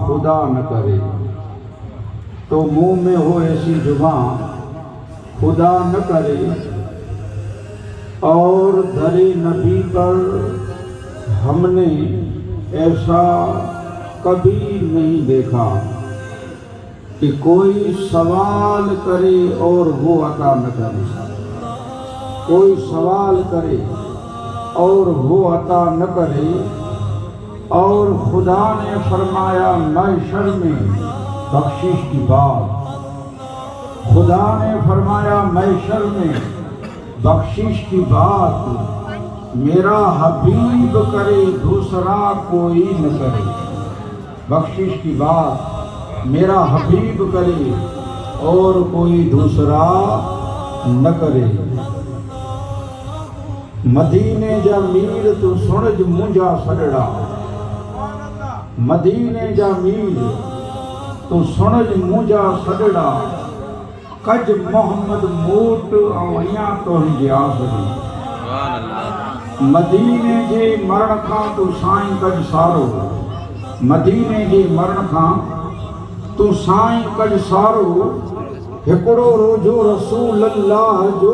خدا نہ کرے، تو منہ میں ہو ایسی زبان خدا نہ کرے، اور در نبی پر ہم نے ایسا کبھی نہیں دیکھا کہ کوئی سوال کرے اور وہ عطا نہ کرے، کوئی سوال کرے اور وہ عطا نہ کرے۔ اور خدا نے فرمایا محشر میں بخشش کی بات، خدا نے فرمایا محشر میں بخشش کی بات میرا حبیب کرے دوسرا کوئی نہ کرے، بخشش کی بات میرا حبیب کرے اور کوئی دوسرا نہ کرے۔ مدینے جا میر تو سنج منجا سڑڑا، مدینے جا میر تو سنج منجا سڑڑا، کج محمد موٹ اویاں تو ہی آسری۔ مدینے جے مرن کھاں تو سائیں کج سارو، مدینے جے مرن کھاں تو سائیں کج سارو، ہکڑو روجو رسول اللہ جو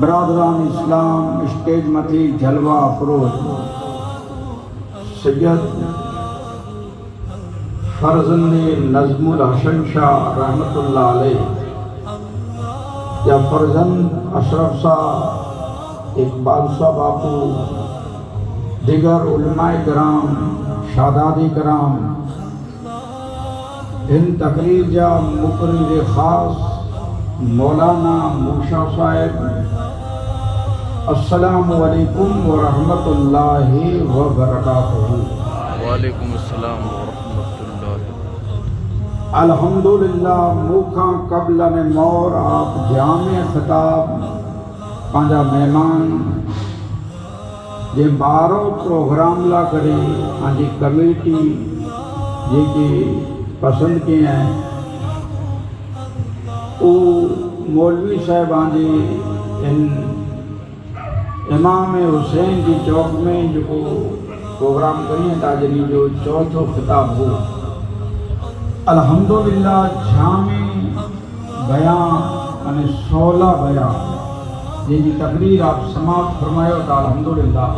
برادران اسلام، اسٹیج متھی جلوہ افروز سید فرزند نظم الحسن شاہ رحمت اللہ علیہ، یا فرزند اشرف شاہ، اقبال شاہ باپو، دیگر علماء کرام، شادادی کرام، ان تقریر جا مقرر خاص مولانا موشا صاحب، السلام علیکم ورحمۃ اللہ وبرکاتہ۔ وعلیکم السلام ورحمۃ اللہ۔ الحمدللہ موکھاں قبل نے مور آپ جامع خطاب پانجا مہمان جے بارو پروگرام لا کرے آنجی کمیٹی جے کی پسند کی ہیں، او مولوی صاحب آنجی ان امام حسین کی چوک میں جو پروگرام کری ہیں تاجری جو چوتھو خطاب ہو، الحمدللہ جامع بیان یعنی 16 بیان جن کی تقریر آپ سماعت فرمائے ہوتا، الحمدللہ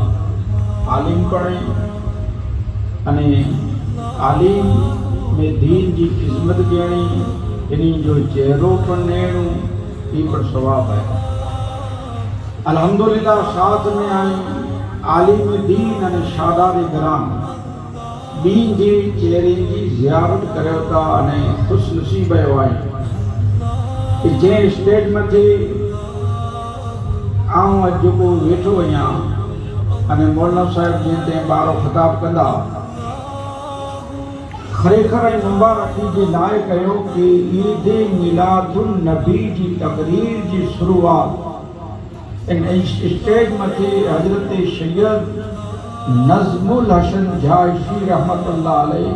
عالم پڑھیں یعنی عالم میں دین کی خدمت کرنی، یعنی جو چہروں پر نیڑوں یہ پر ثواب ہے۔ الحمدللہ ساتھ میں آئیں عالم دین یعنی شادار کرام دین جی چہرے کی زیارت کرے ہوتا یعنی خوش نصیب ہوئیں کہ جے اسٹیج میں تھے آؤں اج کو ویٹھو ویاں یعنی مولانا صاحب جن تے بارو خطاب کندا خریخر مبارکی جی لائے کہو کہ عید میلاد النبی جی تقریر جی شروعات ان اسٹیج متھے حضرت سید نظم الحسن جھائشی رحمت اللہ علیہ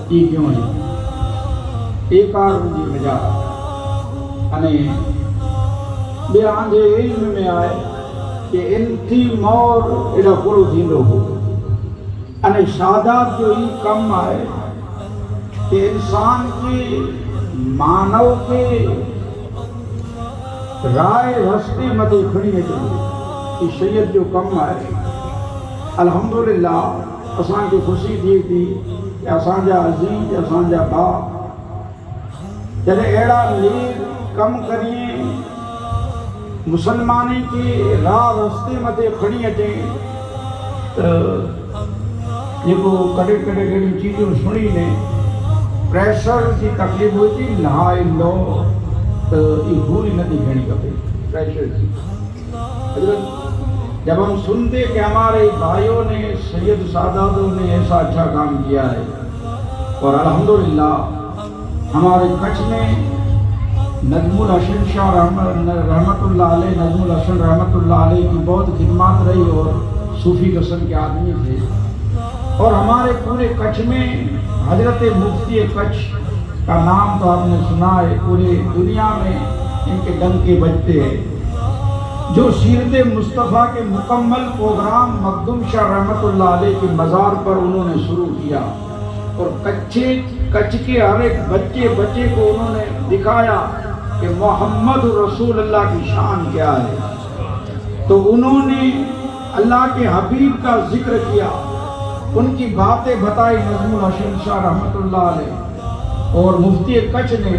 کی کیوں ہے ایک آرم جی مجارہ یعنی بیان جے علم میں آئے کہ انتی مور اڑا پورو تھیندو ہو، یعنی سادات جو ہی کم آئے کہ انسان کی مانو کے رائے رستے مدے کھڑی ہے کہ شریعت جو کم آئے۔ الحمدللہ اسان کی خوشی دی تھی کہ اسان جا عزیز اسان جا باپ جلے ایڑا لیر کم کریے مسلمانی کی راہ رستے مدے کھڑی اچیں، یہ کو کڑے کڑے کڑی چیزوں سنی نے پریشر کی تکلیف ہوئی تھی لہائی لو تو یہ بھولی ندی گھنی کپے پریشر کی۔ حضرت جب ہم سنتے کہ ہمارے بھائیوں نے سید ساداتوں نے ایسا اچھا کام کیا ہے، اور الحمدللہ ہمارے کچھ میں نظم الحسن شاہ رحمت اللہ علیہ، نظم الحسن رحمت اللہ علیہ کی بہت خدمات رہی اور صوفی قسم کے آدمی تھے، اور ہمارے پورے کچھ میں حضرت مفتی کچھ کا نام تو آپ نے سنا ہے، پورے دنیا میں ان کے ڈنکے بجتے ہیں، جو سیرت مصطفیٰ کے مکمل پروگرام مخدوم شاہ رحمۃ اللہ علیہ کے مزار پر انہوں نے شروع کیا، اور کچھ کے ہر ایک بچے کو انہوں نے دکھایا کہ محمد رسول اللہ کی شان کیا ہے۔ تو انہوں نے اللہ کے حبیب کا ذکر کیا، ان کی باتیں بتائی نظم الحسن شاہ رحمۃ اللہ علیہ اور مفتی کچھ نے،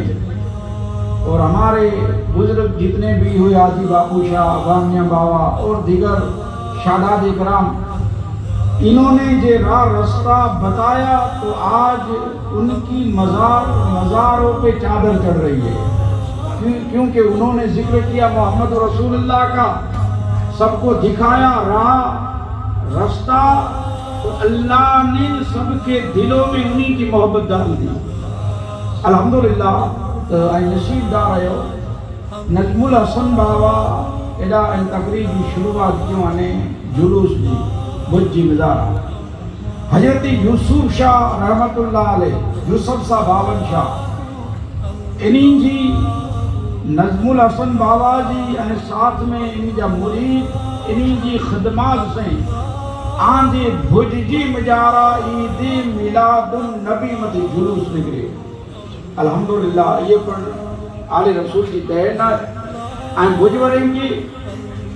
اور ہمارے بزرگ جتنے بھی ہوئے، حاجی باپو شاہ، بامیا بابا اور دیگر شاداد کرام، انہوں نے جو راہ رستہ بتایا، تو آج ان کی مزاروں پہ چادر چڑھ رہی ہے، کیونکہ انہوں نے ذکر کیا محمد رسول اللہ کا، سب کو دکھایا راہ رستہ، تو اللہ نے سب کے دلوں میں انہی کی محبت ڈال دی۔ الحمدللہ آئی نصیب دار ہے نجم الحسن بابا ایڈا ان تقریب کی شروعات کیوں آنے جلوس دی بجی مزارہ حضرت یوسف شاہ رحمت اللہ علیہ، یوسف شاہ باون شاہ، انہی جی نظم الحسن بابا جی ان ساتھ میں انہی جا مرید، انہی جی خدمات سے آندے بھج جی مجارہ عید میلاد النبی مدی جلوس نکلے۔ الحمدللہ یہ پر آل رسول کی تحرنا آئیں بھج وریں گی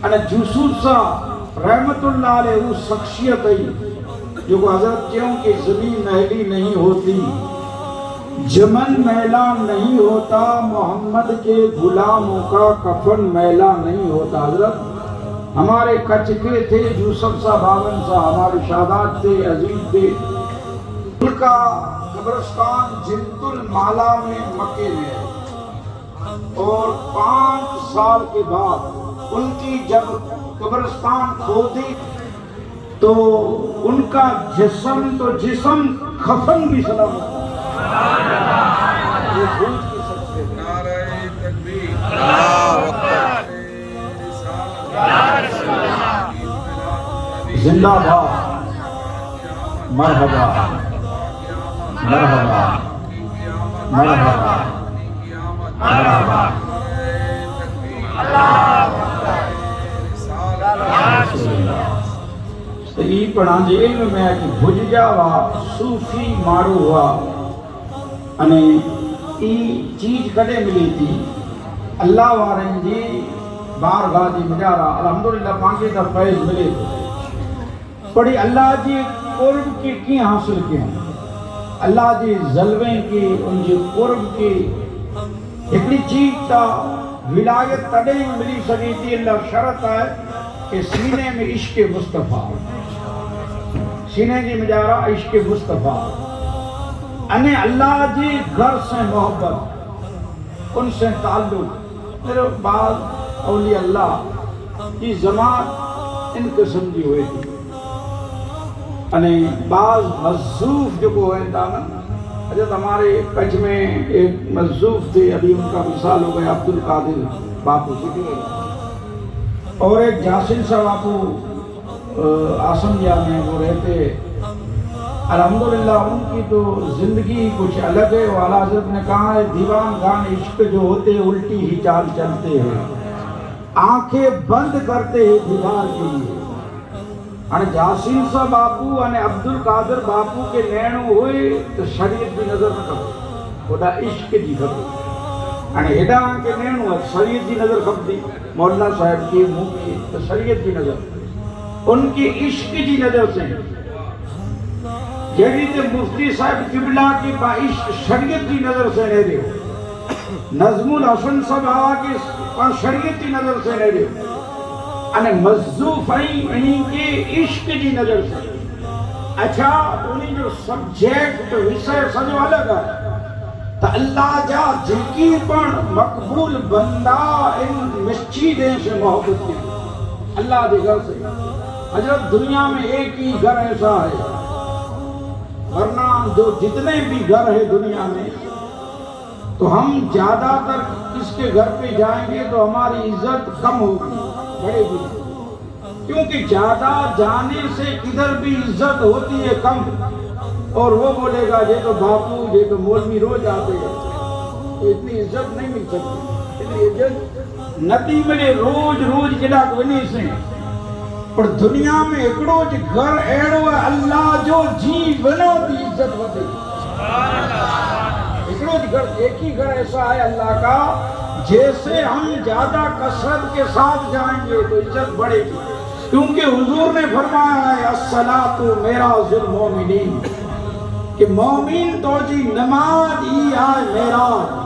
ان یوسف شاہ رحمت اللہ علیہ وہ شخصیت ہے جو حضرت کیوں کہ زمین میلی نہیں ہوتی، جمن میلا نہیں ہوتا، محمد کے غلاموں کا کفن میلا نہیں ہوتا۔ حضرت ہمارے کچھ کے تھے، یوسف شاہ باون صاحب ہمارے شادات تھے، عزیز تھے، ان کا قبرستان جنت المالا میں مکے میں ہے، اور 5 سال کے بعد ان کی جب قبرستان کھودی تو ان کا جسم کفن بھی سلامت تھا۔ یہ بھوج کی سچے نعرہ تکبیر، اللہ اکبر، زندہ باد، مرحبا مرحبا مرحبا مرحبا۔ تو یہ پڑھا جی علم میں ہے کہ بھج جاوا صوفی مارو ہوا، انہیں یہ چیز کڑے ملی تھی اللہ وارن جی بارگاہ جی مجارہ، الحمدللہ پانچے دا فیض ملے تو پڑھی اللہ جی قرب کی حاصل کیا، اللہ جی ظلمیں کی، ان جی قرب کی ایکڑی چیز تا ولایت تڑے ملی سکی تھی، اللہ شرط ہے کہ سینے میں عشق مصطفیٰ، سینے جی مجارہ عشق مصطفیٰ، انہیں اللہ جی گھر سے محبت، ان سے تعلق۔ میرے بعض اولیاء اللہ کی زمان ان قسم کی ہوئے تھی، انہیں بعض مضوف جو کو ہوئے تھا نا، حضرت ہمارے کچھ میں ایک مضوف تھے، ابھی ان کا مثال ہو گیا عبدالقادر باپو سٹی، اور ایک جاسن صاحب باپو آسمیا میں وہ رہتے، الحمدللہ ان کی تو زندگی کچھ الگ ہے۔ والا حضرت نے کہا ہے دیوان گان عشق جو ہوتے الٹی ہی چال چلتے ہیں، آنکھیں بند کرتے ہیں دیدار کے لیے۔ اور جاسین صاحب باپو اور عبدالقادر باپو کے نینو ہوئے تو شریعت بھی نظر نہ کرو، وڈا عشق جی کھپے، اور ہیڈا کے نینو شریعت جی نظر کھپتی، مولانا صاحب کی منہ کی تو شریعت جی نظر، ان کی عشق جی نظر سے جیڑی تے مفتی صاحب قبلہ کی با عشق شریعت جی نظر سے نہیں رہے، نظم الحسن صاحب آوا کی شریعت جی نظر سے نہیں رہے، انہیں مضوف انہیں کے عشق جی نظر سے۔ اچھا انہیں جو سبجیکٹ وشے سجو الگ ہے، تو اللہ جا جنکی پر مقبول بندہ ان مسجدیں سے محبت کی، اللہ دے گھر سے۔ حضرت دنیا میں ایک ہی گھر ایسا ہے، ورنہ جو جتنے بھی گھر ہے دنیا میں، تو ہم زیادہ تر کس کے گھر پہ جائیں گے تو ہماری عزت کم ہوگی، بڑے گی، کیونکہ زیادہ جانے سے کدھر بھی عزت ہوتی ہے کم، اور وہ بولے گا یہ تو باپو یہ تو مولوی روز آتے ہیں، تو اتنی عزت نہیں مل سکتی، اتنی عزت نتی ملے روز روز جڑا ونی سے. پر دنیا میں ہکڑو گھر اہڑو ہے اللہ جو جی ونو دی عزت ودے. ہکڑو گھر ایک ہی گھر ایسا ہے اللہ کا جیسے ہم زیادہ کثرت کے ساتھ جائیں گے تو عزت بڑھے گی، کیونکہ حضور نے فرمایا ہے الصلاۃ معراج المومنین کہ مومن تو جی نماز ہی آئے معراج.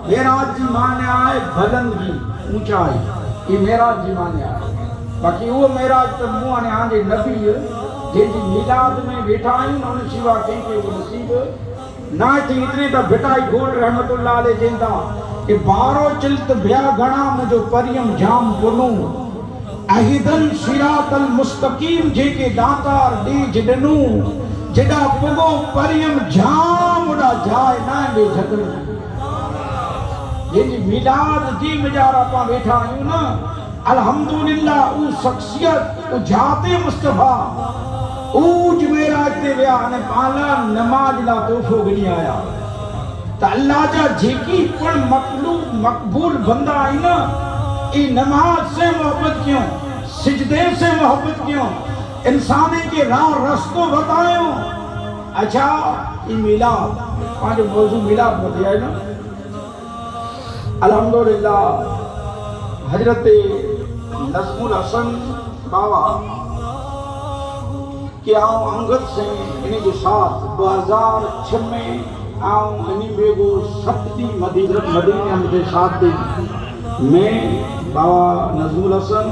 معراج جی مانے آئے بلندگی اونچائی، یہ معراج جی مانے آئے. باقی وہ معراج تو منہ نے آنجے نبی جن جی میلاد میں بیٹھا آئیں انہوں نے سوا کہیں کہ وہ نصیب نہ تھی. اتنے تا بھٹائی گھول رحمت اللہ علیہ جیندہ کہ بارو چلت بیا گھنا مجھو پریم جام کنوں اہدن صراط المستقیم جے کے داتار دی جدنوں جدا پگو پریم جام اڑا جائے نہ بے جھکڑ. یہ جی میلاد جی مجارہ پا بیٹھا آئیں نا الحمدللہ او شخصیت او جات مصطفیٰ اوج میرا اتے ویا نے پالا نماز لا توفو گنی آیا. تا اللہ جا جھیکی پر مطلوب مقبول بندہ آئی نا ای نماز سے محبت کیوں، سجدے سے محبت کیوں، انسانے کے راہ رستوں بتائیں. اچھا ای میلاد پانچ موضوع میلاد بتایا ہے نا. الحمدللہ حضرت نظم الحسن بابا کہ آؤں انگت سے انہیں جو ساتھ 2006 میں آؤں انہیں بیگو سپتی مدینہ ہم سے ساتھ دیں. میں بابا نظم الحسن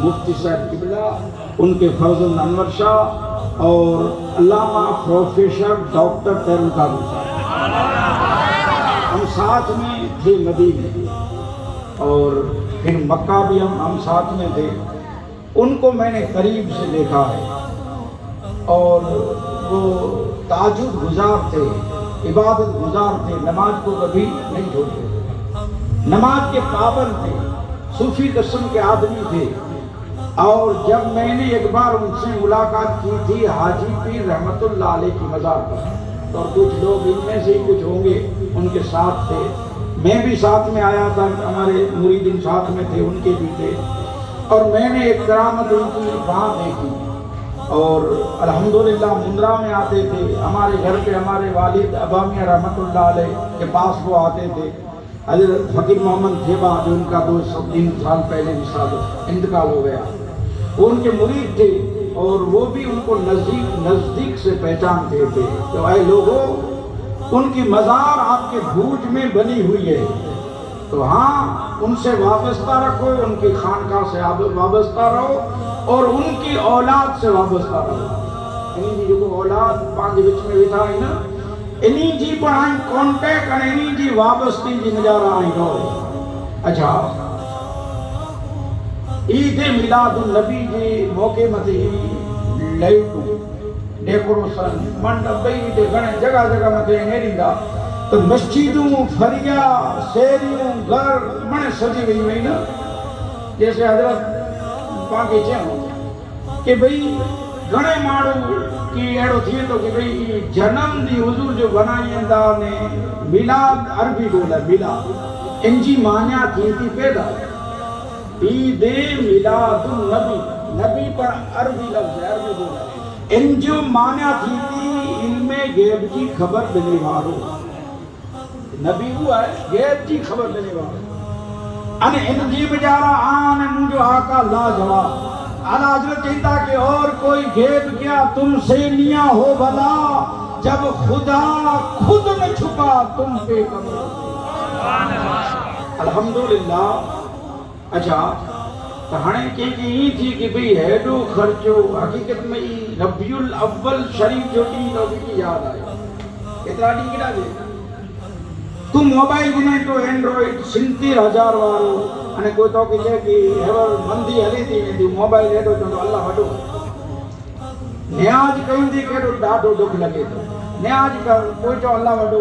مفتی صاحب قبلہ ان کے فرزند انور شاہ اور علامہ پروفیسر ڈاکٹر تیرن کابل صاحب ہم ساتھ میں تھے مدینہ، اور پھر مکہ بھی ہم ساتھ میں تھے. ان کو میں نے قریب سے دیکھا ہے اور وہ تہجد گزار تھے، عبادت گزار تھے، نماز کو کبھی نہیں چھوڑتے، نماز کے پابند تھے، صوفی قسم کے آدمی تھے. اور جب میں نے ایک بار ان سے ملاقات کی تھی حاجی پیر رحمت اللہ علیہ کی مزار پر، اور کچھ لوگ ان میں سے ہی کچھ ہوں گے ان کے ساتھ تھے، میں بھی ساتھ میں آیا تھا، ہمارے مریدین ساتھ میں تھے، ان کے بھی تھے. اور میں نے ایک کرامت ان کی وہاں دیکھی. اور الحمدللہ مندرا میں آتے تھے ہمارے گھر پہ، ہمارے والد ابامیہ رحمت اللہ علیہ کے پاس وہ آتے تھے. حضرت فقیر محمد تھیبا جو ان کا 2-3 سال پہلے انتقال ہو گیا، وہ ان کے مرید تھے اور وہ بھی ان کو نزدیک سے پہچانتے تھے. تو اے لوگوں ان کی مزار آپ کے بھوج میں بنی ہوئی ہے، تو ہاں ان سے وابستہ رکھو، ان کی خانقاہ سے وابستہ رہو اور ان کی اولاد سے وابستہ رہو. انہی جی جو اولاد پانچ وچ میں بیٹھا ہے نا، انہی جی پڑھائیں کانٹیکٹ اور انہی جی وابستی جی نظارہ آئیں گو. اچھا عید میلاد النبی جی موقع متے لائٹوں ڈیکوریشن منڈپ بئی تے گھنے جگہ جگہ متے نیری دا تو مسجدوں فریا سیریوں گھر منے سجی وئی وئی نا. جیسے حضرت پاکے چاہوں کہ بھئی گھنے ماڑو کی ایڑو تھے تو کہ بھئی جنم دی حضور جو بنائیں دا نے میلاد عربی بولا میلاد انجی مانیا تھی پیدا. عید میلاد النبی، نبی پر عربی لفظ ہے، عربی بولا انجو مانیا تھی علم غیب کی خبر دینے والو. نبی ہوا ہے غیب کی خبر دینے والو. انجی بجارہ آن انجو آقا لا جواب اعلیٰ حضرت چاہتا کہ اور کوئی غیب کیا تم سے نیا ہو بھلا جب خدا خود نہ چھپا تم پہ قبر. الحمدللہ. اچھا کہانے کی ہی تھی کہ بھئی ہیڈو خرچو حقیقت میں ربیع الاول شریف جو ڈی نوبی کی یاد آئی. اتنا ڈی کنا دے تم موبائل گنے تو اینڈروئڈ 37,000 وارو અને કોઈ તો કે છે કે હેવર મંદી હલી હતી ને મોબાઈલ હેડો તો અલ્લાહ વડો ન્યાજ કહીંદી કે ડાઢો દુખ લગે તો ન્યાજ કોઈ તો અલ્લાહ વડો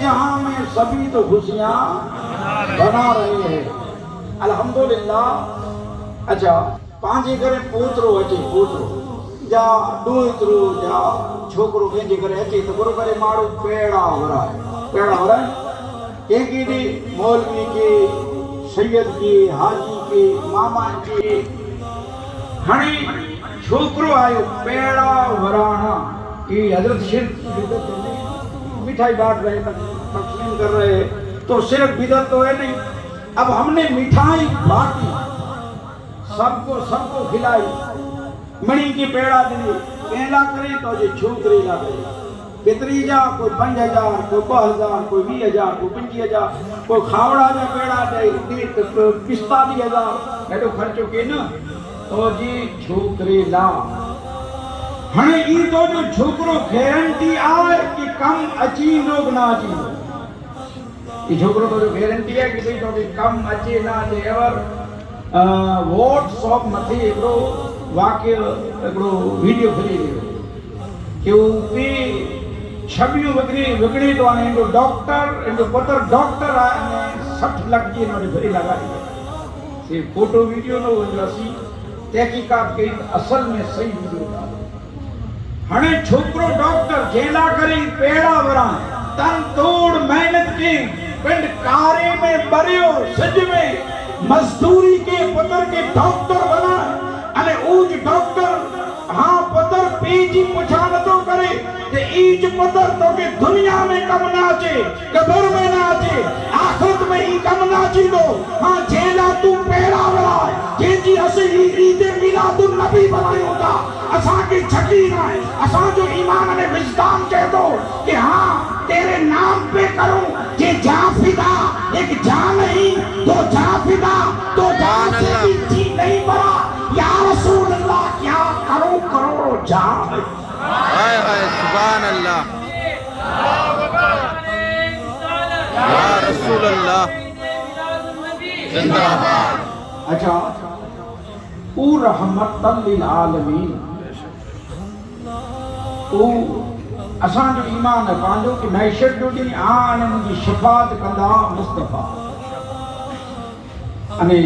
جہاں میں سبھی تو خوشیاں بنا رہے ہیں الحمدللہ. اچھا پانچے کرے پوترو اچے پوترو جا ڈوترو جا چھوکرو کنجے کرے اچے تو برو کرے ماڑو پیڑا ہو رہا ہے ایک ہی دی مولوی کے سید کے حاجی کے ماما کے ہنی چھوکرو آئے پیڑا ورانا یہ حضرت شرک مٹھائی بانٹ رہے تقسیم کر رہے تو صرف بدعت تو ہے نہیں. اب ہم نے مٹھائی بانٹی سب کو کھلائی منی کی پیڑا دی پہلا کرے تو یہ چھوکری لا کرے کتری جا کوئی 5,000 کوئی 2,000 کوئی 20,000 کوئی 25,000 کوئی کھاوڑا جا پیڑا دے پستا 20,000 ایڈو خرچو کے نا تو جی چھوکری لا ہنے ای تو جو چھوکرو گارنٹی آئے کہ کم اچی لوگ نہ اچی یہ چھوکرو تو جو گارنٹی ہے کہ تو کم اچی نہ اچی ایور واٹس اپ متھی ایکڑو واقع ایکڑو ویڈیو کھلی کہ وہ پی چھبیوں وگڑی تو آنے انڈو ڈاکٹر انڈو پتر ڈاکٹر آنے 60 لکھ جی انہوں نے بھری لگا دی یہ فوٹو ویڈیو نو جو اسی تحقیقات کے اصل میں صحیح ویڈیو تھا. ہنے چھوکرو ڈاکٹر جیلا کری پیڑا وران تن توڑ محنت کی پنڈ کارے میں بریو سج میں مزدوری کے پتر کے ڈاکٹر بنا انے اوج ڈاکٹر ہاں پتر پیجی پچھانتو کرے تے ایج پتر تو کہ دنیا میں کم نہ آچے قبر میں نہ آچے آخرت میں ہی کم نہ آچی دو ہاں جیلا تو پیڑا ورا جی جی اسے عید میلاد النبی بنائی ہوتا اساں کی چھکی نہ ہے اساں جو ایمان نے وجدان کہہ دو کہ ہاں تیرے نام پہ کروں یہ جا فدا ایک جا نہیں تو جا فدا تو جا سے بھی جی نہیں بڑا یا رسول اللہ کیا کروں کروڑو جا سبحان اللہ یا رسول اللہ زندہ باد. اچھا او رحمت للعالمین او اسان جو ایمان ہے پانجو کہ معیشت جو دی آن مجھے شفاعت کندا مصطفیٰ انے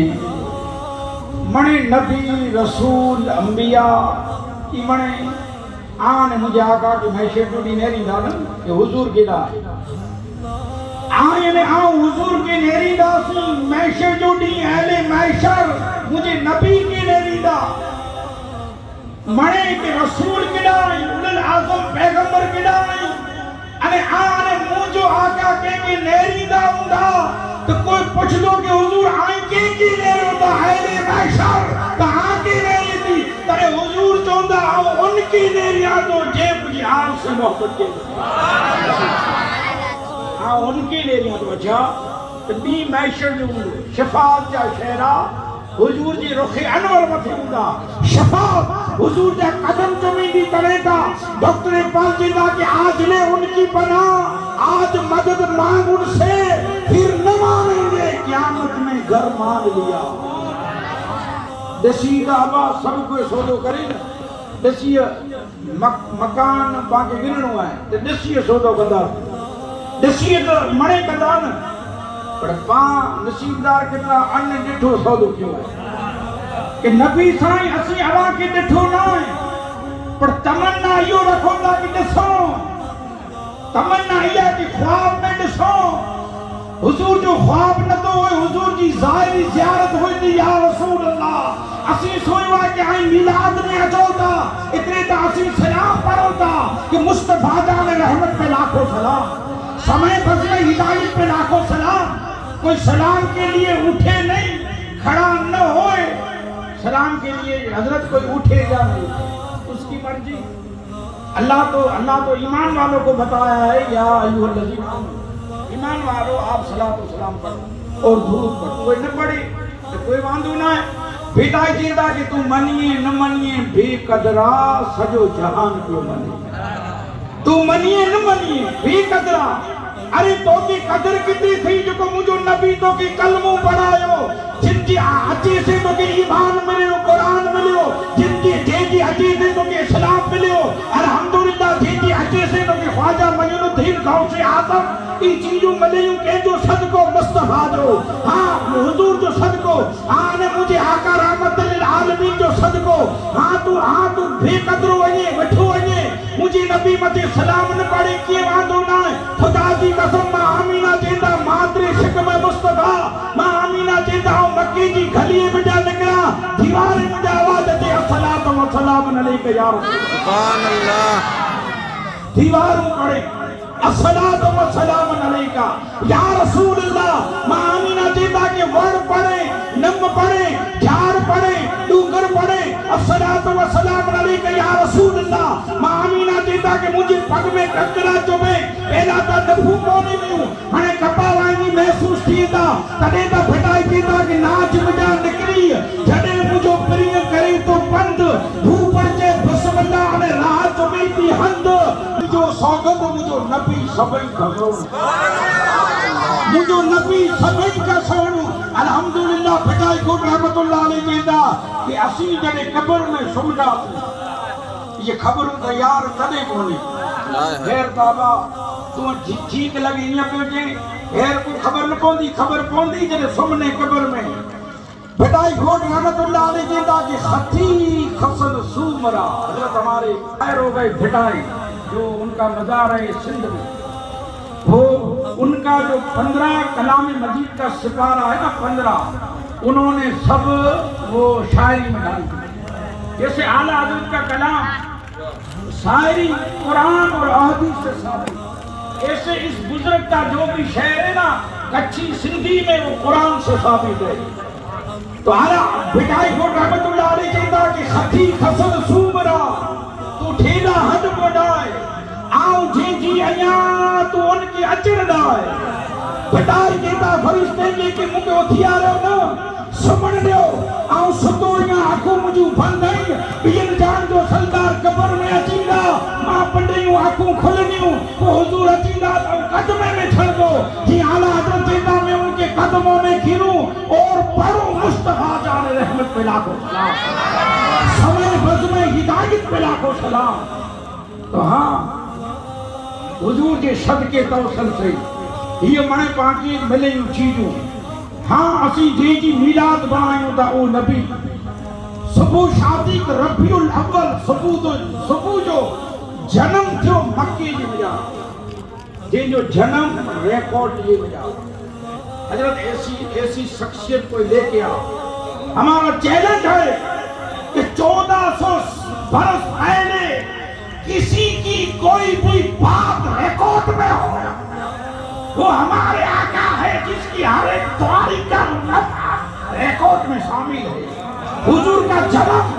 منے نبی رسول انبیاء ای منے آن مجھے آقا کہ معیشت جو دی نیری دانا کہ حضور کی دا آئین آؤں حضور کی نیری دا سی معیشت جو دی اہل معیشر مجھے نبی کی نیری دا منے کہ رسول کی دائی اولل اعظم پیغمبر کی دائی انے آنے مجھو آقا کہ نیری دا ہوندا تو کوئی پوچھ دو کہ حضور آئیں کی نیری ہوتا اہل معیشر کہاں کی نیری تھی ترے حضور چوندہ آؤں ان کی نیری آتو جیب جی آن سے محبت کے ہاں ان کی نیری آتو اچھا بی معیشر جو شفاعت جا شہرہ حضور جی رخ انور متھی ہوندا شفاعت حضور جا قدم چمیندی کرے گا ڈاکٹر اقبال جی دا کہ آج لے ان کی پناہ آج مدد مانگ ان سے پھر نہ مانیں گے قیامت میں گھر مان لیا دسی کا آبا سب کو سودو کرے نا دسی مکان باقی گرنو ہے دسی سودو کندار دسی تو مڑے کندار پر پاں نصیبدار کتنا ان ڈٹھو سودو کیوں ہے کہ نبی سائیں اسی علا کے ڈٹھو نہ ہے پر تمنا یوں رکھو گا کہ ڈسوں تمنا یہ کہ خواب میں ڈسوں حضور جو خواب نہ تو ہوئے حضور جی ظاہری زیارت ہوئی تھی یا رسول اللہ اسی سوئی ہوا کہ آئیں میلاد میں اچھو تھا اتنے تا اسی سلام پڑھو تھا کہ مصطفیٰ جان رحمت پہ لاکھوں سلام سمے فضل ہدایت پہ لاکھوں سلام کوئی سلام کے لیے اٹھے نہیں کھڑا نہ ہوئے سلام کے لیے حضرت کوئی اٹھے گا نہیں اس کی مرضی اللہ تو ایمان والوں کو بتایا ہے یا ایوہ الذین آمنوا ایمان والوں آپ صلاۃ و سلام پڑھو اور درود پڑھو کوئی نہ پڑھے تو کوئی واندو نہ ہے بیٹا چیندہ کہ تو منیے نہ منیے بے قدرہ سجو جہان کو منیے تو منیے نہ منیے بے قدرہ ارے تو کی قدر کتنی تھی جو کو مجھو نبی تو کی کلموں پڑھائیو جن کی اچھی سے تو کی ایمان ملیو قرآن ملیو جن کی اچھی سے تو کی اسلام ملیو الحمدللہ جن کی اچھی سے تو کی خواجہ معین الدین غوث اعظم ای چیزوں ملیوں کہ جو صدقو مصطفیٰ جو ہاں حضور جو صدقو آنے مجھے آقا رحمت للعالمین جو صدقو ہاں تو بے قدر ونے وٹھو ونے مجھے نبی متے سلام نہ پڑے کیے واندو نہ خدا دی قسم ماں آمینہ جیندہ مادر شکم مصطفیٰ ماں آمینہ جیندہ مکی جی گھلیے بجا نکلا دیوارے مجھے آواز دے الصلاۃ والسلام علیکہ یا رسول سبحان اللہ دیواروں پڑے الصلاۃ والسلام علیکہ یا رسول اللہ ماں آمینہ جیندہ کے ورد پڑے نم پڑے جھار پڑے ڈونگر پڑے الصلاۃ والسلام علیکہ یا رسول اللہ ماں آمینہ جیندہ کے مجھے پگ میں کنکرا چوبے پہلا تا دفو مونے میں ہوں ہنے کپا وائنی محسوس تھیتا تڑے تا پھٹائی تھیتا کہ ناچ مجھا نکری جڑے مجھو پرین کرے تو بند بھو پڑچے بسم اللہ نے راہ چوبے تھی ہند مجھو سوگند مجھو نبی سبئی گھرون مجھو نبی سبئی کا سونو الحمدللہ پھٹائی کو رحمت اللہ علیہ جیندہ کہ اسی جڑے قبر میں سمجھا یہ خبروں دا یار تدے کونے خیر بابا تو جھیک لگی نہیں پہ جے خیر کو خبر نہ پوندی جڑے سمنے قبر میں بھٹائی گھوٹ رحمت اللہ علیہ جیندہ کہ خطی خسن سومرا حضرت ہمارے خیر ہو گئے بھٹائی جو ان کا مزار ہے سندھ میں وہ ان کا جو 15 کلام مجید کا سپارہ ہے نا 15 انہوں نے سب وہ شاعری میں ڈال دی جیسے اعلیٰ حضرت کا کلام شاعری قرآن اور احادیث سے ثابت ایسے اس بزرگ کا جو بھی شعر ہے نا کچھی سندھی میں وہ قرآن سے ثابت ہے تو اعلیٰ بھٹائی کو رحمت اللہ علیہ جیندہ کہ خطی خسن سومرا تو ٹھیلا حد بڑھائے آؤں جی آیاں تو ان کی اچر دائے بھٹائی جیندہ فرشتے جی کہ مکہ اتھیا رہو نا سمن دیو آؤں ستوریاں آنکھوں مجھو بندھائیں بین جان جو سلدار قبر میں اچیندہ ماں پنڈیوں آنکھوں کھلنیوں وہ حضور اچیندہ تو قدمے میں چھڑ دو جی اعلیٰ حضرت جیندہ میں ان کے قدموں میں گھروں اور پڑھوں مصطفیٰ جان رحمت پہ لاکھو سلام سمے بز میں ہدایت پہ لاکھو سلام تو ہاں حضور کے صدقے توسل سے یہ منے پاکی ملے یوں چیزوں ہاں اسی جی میلاد بنائیں تا او نبی صبح شادی کا ربیع الاول صبح جو جنم تھو مکی جی مجا جن جو جنم ریکارڈ یہ مجا حضرت ایسی شخصیت کو لے کے آؤ ہمارا چیلنج ہے کہ 1400 برس پہلے کسی کی کوئی بھی بات ریکارڈ میں ہو وہ ہمارے آقا ہے جس کی ہر ایک تواریخ کا نفع ریکارڈ میں شامل ہے حضور کا جنم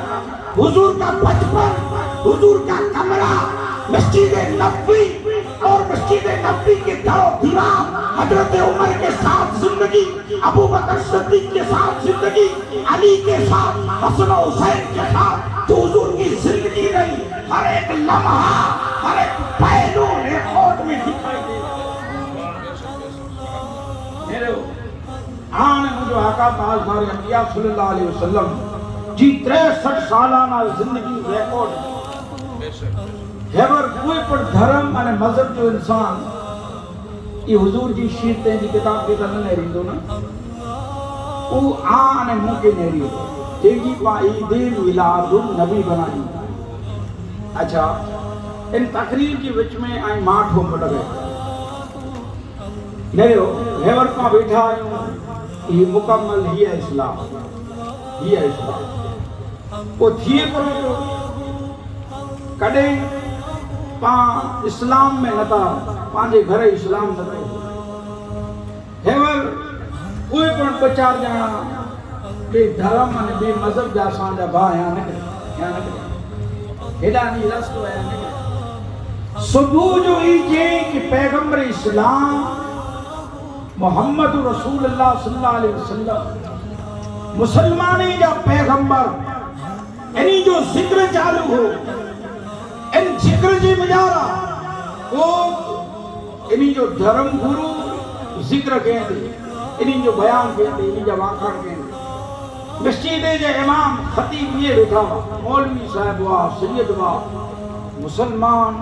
حضور کا بچپن حضور کا کمرہ مسجد نبوی اور مسجد نبوی کے در و دیوار حضرت عمر کے ساتھ زندگی ابو بکر صدیق کے ساتھ زندگی علی کے ساتھ حسن و حسین کے ساتھ جو حضور کی زندگی رہی ہر ایک لمحہ ہر ایک پہلو ریکارڈ میں دکھائی دے آنے مجھو آقا تاجدار انبیاء صلی اللہ علیہ وسلم جی 63 سالانہ زندگی ریکارڈ خیبر کوئی پر دھرم اور مذہب جو انسان یہ حضور جی شیرتیں جی کتاب کے تنہ نہیں رہی دو نا وہ آنے موقع نہیں رہی دو تیجی پا عید میلاد النبی بنائی اچھا ان تقریر کی وچ میں آئیں ماٹھ ہو مٹ گئے میرے خیبر کا بیٹھا یہ مکمل ہی ہے اسلام ہی ہے اسلام وہ تھیے پر جو کڑے پاں اسلام میں نتا پانجے گھر اسلام نتا خیبر کوئی پر بچار جانا بے دھرم اور بے مذہب جا سانجا با یہاں نکلے ہیڈا نہیں رستو ہے نکلے صبح جو ایجے کہ پیغمبر اسلام محمد رسول اللہ صلی اللہ علیہ وسلم مسلمانی جا پیغمبر انہی جو ذکر چالو ہو ان ذکر جی مجارا وہ انہی جو دھرم گرو ذکر کہتے انہی جو بیان کہتے انہی جو واقع کہتے مسجد جے امام خطیب یہ بیٹھا مولوی صاحب وا سید وا مسلمان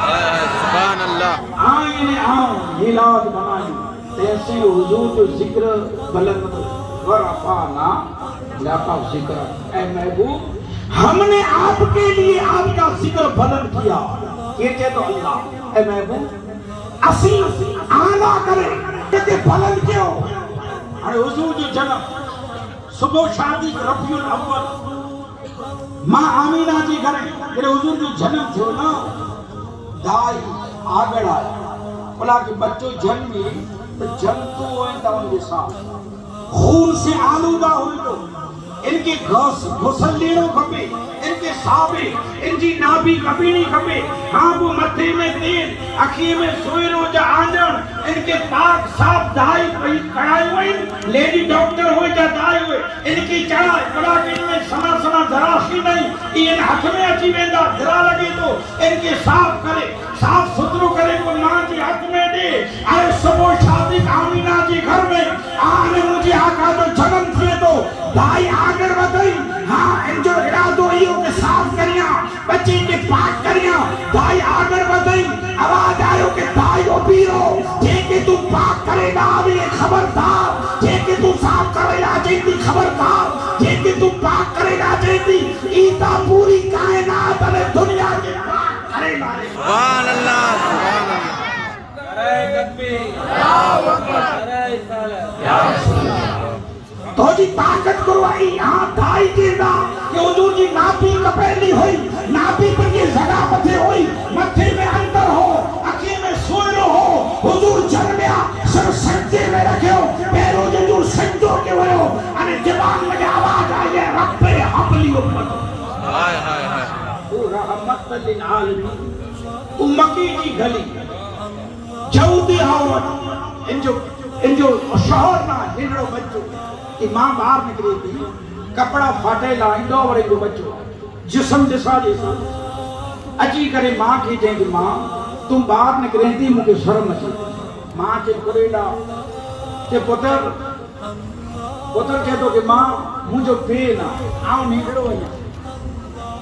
سبحان اللہ آئین آؤں میلاد بنائیں تیسے حضور جو ذکر بلند ورفعنا لکا ذکر اے محبوب ہم نے آپ کے لیے آپ کا ذکر بلند کیا کہتے تو اللہ اے محبوب اسی آنا کریں کہ بلند کیوں ارے حضور جو جنم صبح شادی ربیع الاول ماں آمینہ جی کریں کہ حضور جو جنم تھے نا دائی آگڑ آیا بلا کہ بچوں جنمی تو جنتو ہوئے تا ان کے ساتھ خون سے آلودہ ہوئے تو ان کے غسل لیڑوں کھپے ان کے صحابے ان کی نابی کبھی نہیں کھپے ہاں وہ متھے میں تیل اکھی میں سوئروں جا آنجن ان کے پاک صاحب دائی کڑائے ہوئے لیڈی ڈاکٹر ہوئے جا دائی ہوئے ان کی چڑھائے بڑا کہ ان میں سنا سنا دراخی نہیں ان ہاتھ میں اچھی ویندہ درا لگے تو ان کے صاف کرے صاف سترو کرے کو ماں جی ہاتھ میں دے ارے صبح شادی آمینہ جی گھر میں آنے مجھے آقا جو جنم تھے تو دائی آگر بدئی ہاں ان جو ارادو ایو کے صاف کریاں بچے کے پاک کریاں دائی آگر بدئی آواز آئیو کہ دائی او پیرو جے کہ تو پاک کرے گا آوی خبردار جے کہ تو صاف کرے گا جیتی خبردار جے کہ تو پاک کرے گا جیتی ایتا پوری کائنات نے دنیا کے پاک کرے گا سبحان اللہ سبحان اللہ تو جی طاقت کروائی یہاں دائی دینا کہ حضور جی نابی کپیلی ہوئی نابی پر یہ زگا متھے ہوئی متھے میں اندر ہو اکھی میں سوئرو ہو حضور جنمیا سر سجدے میں رکھے ہو پیرو جو سجدوں کے ہوئے ہو انہیں جبان میں آواز آئی ہے رب حبلی امت ہائے ہائے ہائے وہ رحمت للعالمین امکی کی گلی جودی آوت ان جو شہر نہ ہنڑو بچو کہ ماں باہر نکلی تھی کپڑا پھاٹے لائیں دو ورے جو بچو جسم جسا جیسا اچھی کرے ماں کی جائیں کہ ماں تم باہر نکلیں تھی مجھے شرم اچھی ماں چے کریڈا کہ پتر کہتو کہ ماں مجھو پے نہ آؤں نکڑو ہے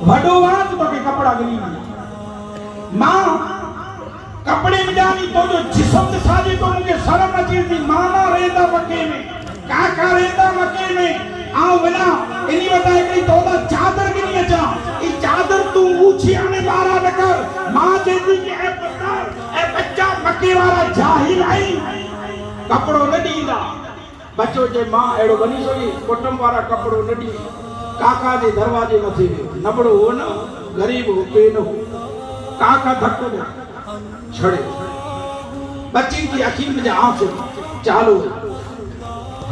وڈو وانت تو کہ کپڑا گلی نہیں ماں کپڑے میں جانی تو جو جسم جسا جی تو مجھے شرم اچھی تھی مانا رہتا مکے میں کاکا رہتا مکے میں آؤ بنا انہی بتائے کہ تو دا چادر کی نہیں اچھا ای چادر تو اوچھی آنے بارا نکر ماں جیتی کہ اے پتر اے بچہ مکے والا جاہل آئی کپڑوں نڈی دا بچو جے ماں ایڑو بنی سوئی کٹم والا کپڑوں نڈی کاکا جے دروازے متھے میں نبڑو ہو نا غریب ہو پے نہ ہو کاکا دھکو دے چھڑے بچی کی اکیم میں جا آنکھ چالو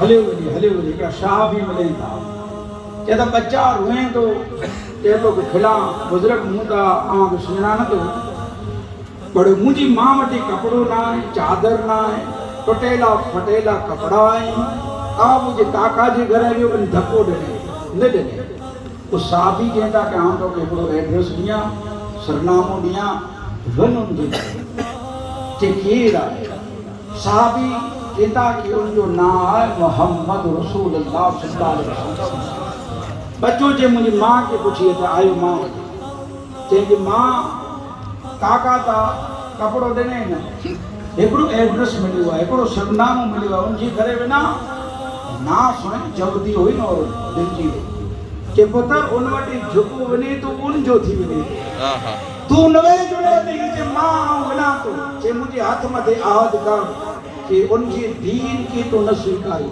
ہلے ہوئے کہ شاہ بھی ملے تھا کہتا بچہ روئیں تو کہتو کہ کھلا بزرگ مودہ آنکھ سننا نہ تو بڑے مجھے ماں مٹی کپڑوں نہ آئیں چادر نہ آئیں ٹوٹیلا پھٹیلا کپڑا آئیں آپ مجھے کاکا جی گھر ہے جو ان دھکو ڈنے نہ ڈنے اس صحابی کہتا کہ ہم تو کہتو ایڈریس دیا سرناموں دیا ونن جی چکیر آئے صحابی کہتا کہ ان جو نام ہے محمد رسول اللہ صلی اللہ علیہ وسلم بچوں جے مجھے ماں کے پوچھئے تھا آئیو ماں کہ ماں کاکا تا کپڑوں دینے نا ایکڑو ایڈریس ملی ہوا ایکڑو سرناموں ملی ہوا ان جی کرے بنا نا سوئیں جودی ہوئی نا اور دل جی ہوئی کہ پتر ان وٹی جھکو بنے تو ان جو تھی بنے تو نوے جڑے نہیں کہ ماں آؤں بنا تو کہ مجھے ہاتھ مدے آہد کر کہ ان کی دین کی تو نہ سوکاری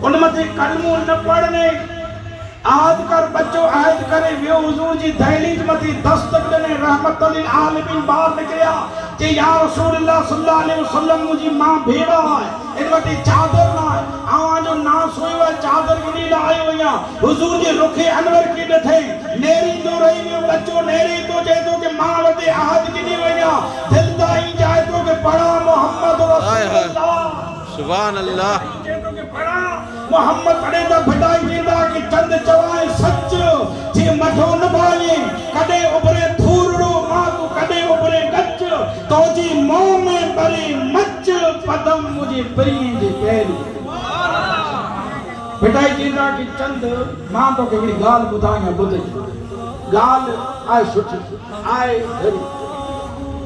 ان مدے کلموں نہ پڑھنے آہد کر بچوں آہد کرے ویو حضور جی دہلیج مدی دستک دنے رحمت للعالمین باہر نکلیا کہ یا رسول اللہ صلی اللہ علیہ وسلم مجھے ماں بھیڑا ہے ان مدی چادر نہ ہے آوان جو ناس ہوئی ہوئے چادر کی نیل آئی ہوئی حضور جی رکھے انور کی نتھے نیری تو رہی میں بچوں نیری تو جے تو کہ ماں ودے آہد کی نہیں ہوئی دل دائی جائے تو کہ پڑھا محمد رسول اللہ سبحان اللہ جے تو کہ پڑھا محمد پڑھے دا بھٹائی جیدہ کہ چند چوائے سچ جے مٹھو نبھائے کدے ابرے دھورڑو ماں کو کدے ابرے گچ تو جی مو میں بری مچ پدم مجھے برین جے پہلی بھٹائی جیدہ کہ چند ماں تو کہ میری گال بدھائیں بدھائی گال آئے سچ آئے گھری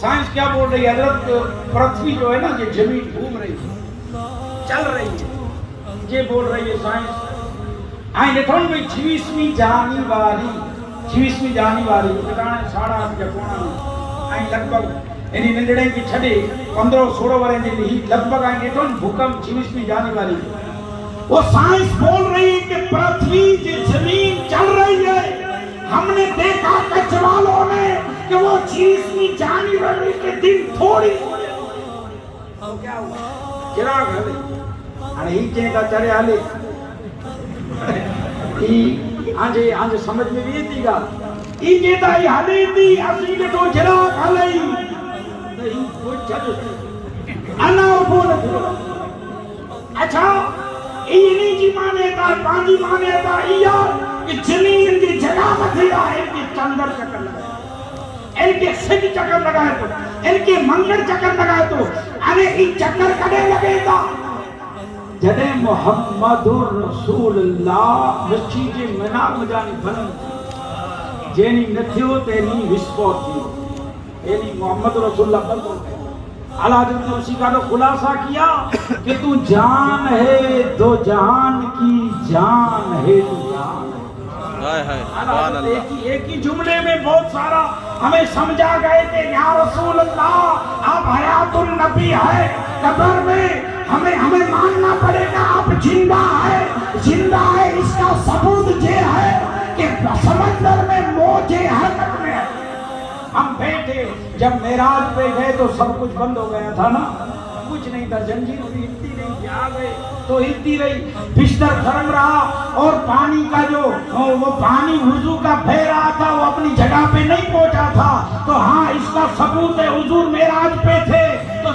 سائنس کیا بول رہی ہے حضرت؟ پرتھوی جو ہے نا یہ زمین گھوم رہی ہے، چل رہی ہے، یہ بول رہی ہے سائنس. آئیں ڈٹھو بھئی 26ویں جانواری کتانے 8:30 یا پونا آئیں لگ بھگ یعنی ننڈڑے کی چھڑے 15-16 ورے جی ہی لگ بھگ آئیں ڈٹھو بھوکم 26ویں جانواری. وہ سائنس بول رہی ہے کہ پرتھوی کی زمین چل رہی ہے. ہم نے دیکھا کچھ والوں نے کہ وہ 26ویں جانوری کے دن تھوڑی تو کیا ہوا چراغ ہلے ہاں ہی چیں کا چڑھے ہلے آنجے سمجھ میں بھی تھی گا ای جیتا ہی ہلے تھی اسی کے تو چراغ ہلے نہیں کوئی چھڑ انا بول اچھا ای نہیں جی مانے تا پانچی مانے تا ایا کہ زمین کی جگہ متھی ہے ان کی چندر چکر لگائے ان کے سج چکر لگائے تو ان کے منگل چکر لگائے تو ارے ای چکر کڑے لگے تا جدے محمد رسول اللہ مسجد منا مجانی بلند جینی نتھیو تینی وسپوت تھی اینی محمد رسول اللہ بلند اللہ حضرت نے اسی کا تو خلاصہ کیا کہ تو جان ہے دو جہان کی جان ہے تو جان ہے. ایک ہی جملے میں بہت سارا ہمیں سمجھا گئے کہ یا رسول اللہ آپ حیات النبی ہے قبر میں ہمیں ماننا پڑے گا آپ زندہ ہے اس کا ثبوت یہ ہے کہ سمندر میں موجیں حرکت میں ہے. ہم بیٹھے جب معراج پہ گئے تو سب کچھ بند ہو گیا تھا نا کچھ نہیں تھا زنجیر بھی ہلتی نہیں تھی آ گئے تو ہلتی رہی بستر گرم رہا اور پانی کا جو وہ پانی وضو کا بہہ رہا تھا وہ اپنی جگہ پہ نہیں پہنچا تھا تو ہاں اس کا ثبوت ہے حضور معراج پہ تھے تو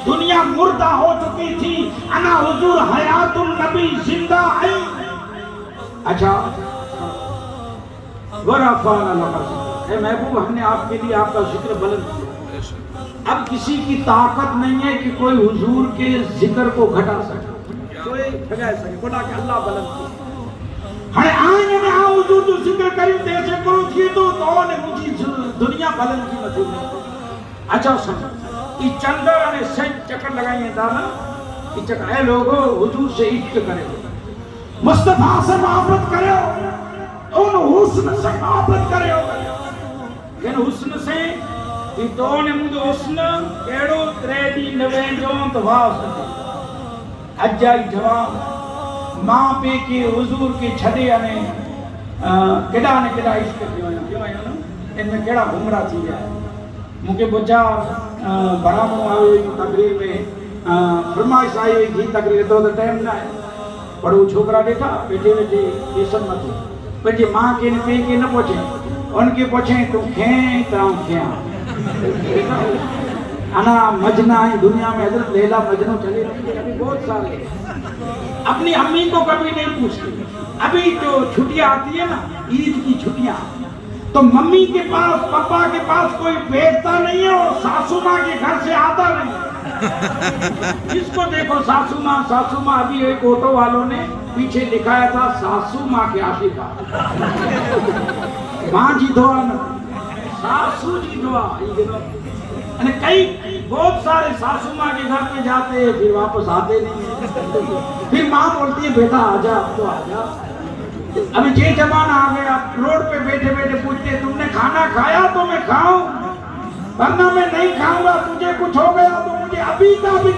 دنیا مردہ ہو چکی تھی انا حضور حیات النبی زندہ ہے. اچھا ورفعنا لك اے محبوب ہم نے آپ کے لیے آپ کا ذکر بلند کیا. اب کسی کی طاقت نہیں ہے کہ کوئی حضور کے ذکر کو گھٹا سکے کوئی بھگا سکے بنا کہ اللہ بلند کیا. ہر آئیں میں حضور تو ذکر کریم دے سے کرو تھی تو نے مجھے دنیا بلند کی مجھول نہیں. اچھا سمجھ یہ چندر نے سچ چکر لگائیں تھا نا یہ چکر اے لوگو حضور سے عشق کرے مصطفیٰ سے محبت کرے ان حسن سے محبت کرے لیکن حسن سے یہ تو نے مجھے حسن کیڑو تریدی نوے جون تواف سکتے اجائی جواب ماں پہ کی حضور کی چھڑے آنے کڑا عشق کیوں آئے نا ان میں کڑا گھمرا تھی جائے مجھے بچا بڑا منو آئے تقریر میں فرمائش آئی ہوئی تھی تقریر تو ٹائم نہ ہے پڑھو چھوکرا دیکھا بیٹے بیسن مت ہو بچے ماں کے پہ نہ پوچھیں ان کے پوچھیں تو کھیں تاؤں کھیاں انا مجنہ ہے دنیا میں حضرت لیلہ مجنوں چلے رہی ابھی بہت سارے اپنی امی کو کبھی نہیں پوچھتے. ابھی جو چھٹیاں آتی ہے نا عید کی چھٹیاں تو ممی کے پاس پپا کے پاس کوئی بیٹھتا نہیں ہے اور ساسو ماں کے گھر سے آتا نہیں. جس کو دیکھو ساسو ماں ابھی ایک آٹو والوں نے پیچھے لکھایا تھا ساسو ماں کے عاشقہ ماں جی دعا ساسو جی دعا. کئی بہت سارے ساسو ماں کے گھر پہ جاتے ہیں پھر واپس آتے نہیں پھر ماں بولتی ہے بیٹا آجا تو آجا. ابھی یہ زمانہ آ گیا روڈ پہ بیٹھے بیٹھے پوچھتے تم نے کھانا کھایا تو میں کھاؤں ورنہ میں نہیں کھاؤں گا تجھے کچھ ہو گیا تو مجھے ابھی کا بھی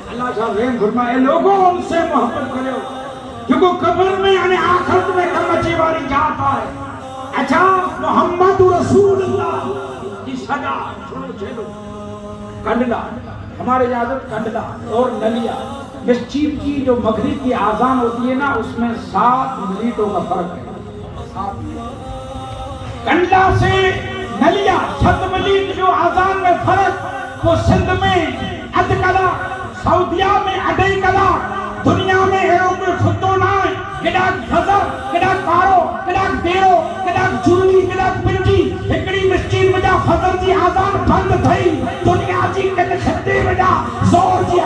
اللہ صاحب رحم فرمائے لوگوں ان سے محبت کرو کیونکہ قبر میں یعنی آخرت میں کمچی والی جاتا ہے. اچھا محمد رسول اللہ کی سجا چھوڑو چھوڑو کنڈلا ہمارے اجازت کنڈلا اور نلیا مسجد کی جو مغرب کی آزان ہوتی ہے نا اس میں 7 منٹوں کا فرق ہے. کنڈلا سے نلیا 7 منٹ جو آزان میں فرق وہ سندھ میں اد کلا سعودیہ میں اڈائی کلا دنیا میں ایروپے خطو نائے کڈاک فضر کڈاک پارو کڈاک دیرو کڈاک جھولی کڈاک پنجی ہکڑی مسجد میں جا فضر جی آزان بند تھئی دنیا جی کٹ خطے میں جا زور جی